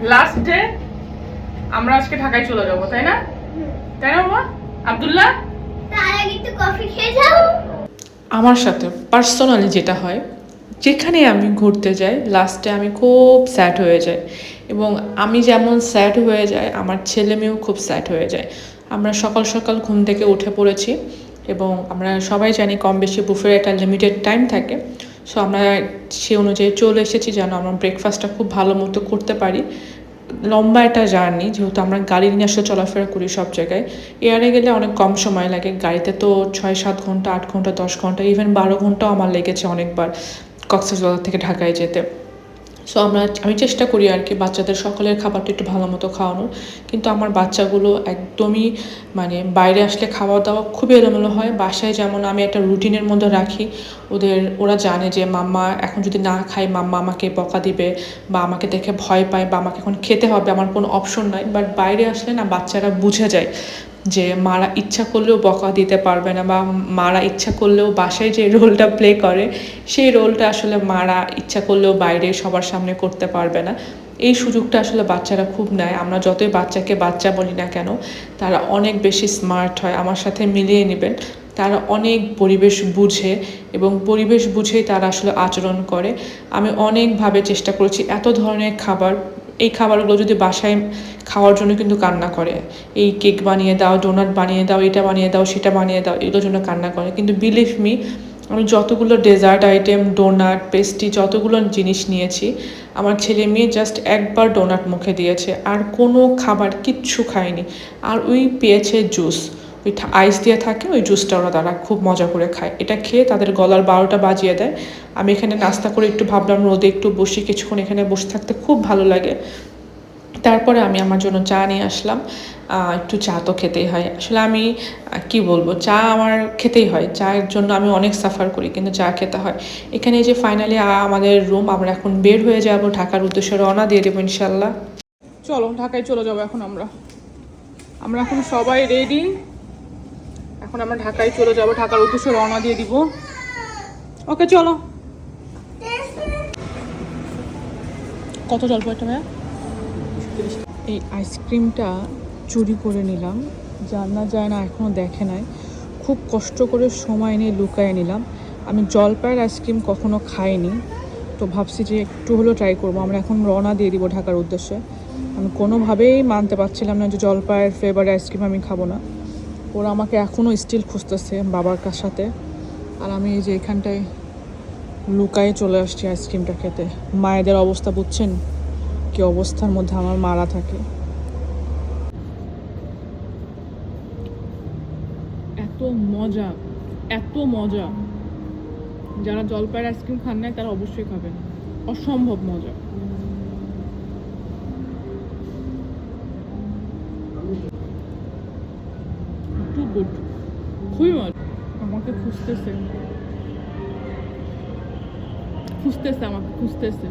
Last day আমরা আজকে ঢাকায় চলে যাবো, তাই না? তাই না বাবা আব্দুল্লাহ? তার আগে একটু কফি খেয়ে যাও। আমার সাথে পার্সোনালি যেটা হয়, যেখানে আমি ঘুরতে যাই লাস্টে আমি খুব স্যাড হয়ে যাই, এবং আমি যেমন স্যাড হয়ে যাই আমার ছেলে মেয়েও খুব স্যাড হয়ে যায়। আমরা সকাল সকাল ঘুম থেকে উঠে পড়েছি এবং আমরা সবাই জানি কম বেশি বুফের একটা লিমিটেড টাইম থাকে। সো আমরা সে অনুযায়ী চলে এসেছি যেন আমরা ব্রেকফাস্টটা খুব ভালো মতো করতে পারি। লম্বা একটা জার্নি, যেহেতু আমরা গাড়ি নিয়ে আসলে চলাফেরা করি সব জায়গায়। এয়ারে গেলে অনেক কম সময় লাগে, গাড়িতে তো 6-7 ঘন্টা, 8 ঘন্টা, 10 ঘন্টা, ইভেন 12 ঘন্টাও আমার লেগেছে অনেকবার কক্সবাজার থেকে ঢাকায় যেতে। সো আমি চেষ্টা করি আর কি বাচ্চাদের সকলের খাবারটা একটু ভালো মতো খাওয়ানোর, কিন্তু আমার বাচ্চাগুলো একদমই মানে বাইরে আসলে খাওয়া দাওয়া খুবই এলোমেলো হয়। বাসায় যেমন আমি একটা রুটিনের মধ্যে রাখি, ওরা জানে যে মাম্মা এখন যদি না খাই মাম্মা আমাকে বকা দিবে বা আমাকে দেখে ভয় পায় বা আমাকে এখন খেতে হবে, আমার কোনো অপশন নাই। বাট বাইরে আসলে না বাচ্চারা বুঝে যায় যে মারা ইচ্ছা করলেও বকা দিতে পারবে না, বা মারা ইচ্ছা করলেও বাসায় যে রোলটা প্লে করে সেই রোলটা আসলে মারা ইচ্ছা করলেও বাইরে সবার সামনে করতে পারবে না। এই সুযোগটা আসলে বাচ্চারা খুব নেয়। আমরা যতই বাচ্চাকে বাচ্চা বলি না কেন, তারা অনেক বেশি স্মার্ট হয়। আমার সাথে মিলিয়ে নেবেন, তারা অনেক পরিবেশ বুঝে এবং পরিবেশ বুঝেই তারা আসলে আচরণ করে। আমি অনেকভাবে চেষ্টা করেছি এত ধরনের খাবার, এই খাবারগুলো যদি বাসায় খাওয়ার জন্য কিন্তু কান্না করে, এই কেক বানিয়ে দাও, ডোনাট বানিয়ে দাও, এটা বানিয়ে দাও, সেটা বানিয়ে দাও, এগুলোর জন্য কান্না করে। কিন্তু বিলিভ মি, আমি যতগুলো ডেজার্ট আইটেম, ডোনাট, পেস্ট্রি, যতগুলো জিনিস নিয়েছি, আমার ছেলে মেয়ে জাস্ট একবার ডোনাট মুখে দিয়েছে, আর কোনো খাবার কিচ্ছু খায়নি। আর ওই পেয়েছে জুস, ওই আইস দিয়ে থাকে, ওই জুসটা ওরা তারা খুব মজা করে খায়। এটা খেয়ে তাদের গলার 12টা বাজিয়ে দেয়। আমি এখানে নাস্তা করে একটু ভাবলাম রোদে একটু বসি, কিছুক্ষণ এখানে বসে থাকতে খুব ভালো লাগে। তারপরে আমি আমার জন্য চা নিয়ে আসলাম। একটু চা তো খেতেই হয় আসলে, আমি কি বলবো, চা আমার খেতেই হয়। চায়ের জন্য আমি অনেক সাফার করি, কিন্তু চা খেতে হয়। এখানে যে ফাইনালি আমাদের রুম, আমরা এখন বের হয়ে যাব, ঢাকার উদ্দেশ্যে রওনা দিয়ে দেবো ইনশাল্লাহ। চলো ঢাকায় চলে যাবো এখন আমরা এখন সবাই রেডি। এখন আমরা ঢাকায় চলে যাবো, ঢাকার উদ্দেশ্যে রওনা দিয়ে দিব। ওকে চলো। কত জল পড়ছে ভাইয়া? এই আইসক্রিমটা চুরি করে নিলাম, জানা যায় না, এখনও দেখে নাই। খুব কষ্ট করে সময় নিয়ে লুকায় নিলাম। আমি জলপাইয়ের আইসক্রিম কখনো খাইনি, তো ভাবছি যে একটু হলেও ট্রাই করবো। আমরা এখন রওনা দিয়ে দিব ঢাকার উদ্দেশ্যে। আমি কোনোভাবেই মানতে পারছিলাম না যে জলপাইয়ের ফ্লেভার আইসক্রিম আমি খাবো না। ওরা আমাকে এখনও স্টিল খুঁজতেছে বাবার সাথে, আর আমি এই যে এখানটায় লুকায়ে চলে আসছি আইসক্রিমটা খেতে। মায়েদের অবস্থা বুঝছেন কি অবস্থার মধ্যে আমার মারা থাকে। এত মজা, এত মজা, যারা জলপাইয়ের আইসক্রিম খান নাই তারা অবশ্যই খাবেন, অসম্ভব মজা। টু গুড, খুবই মজা। আমাকে খুঁজতেছে, আমাকে খুঁজতেছে।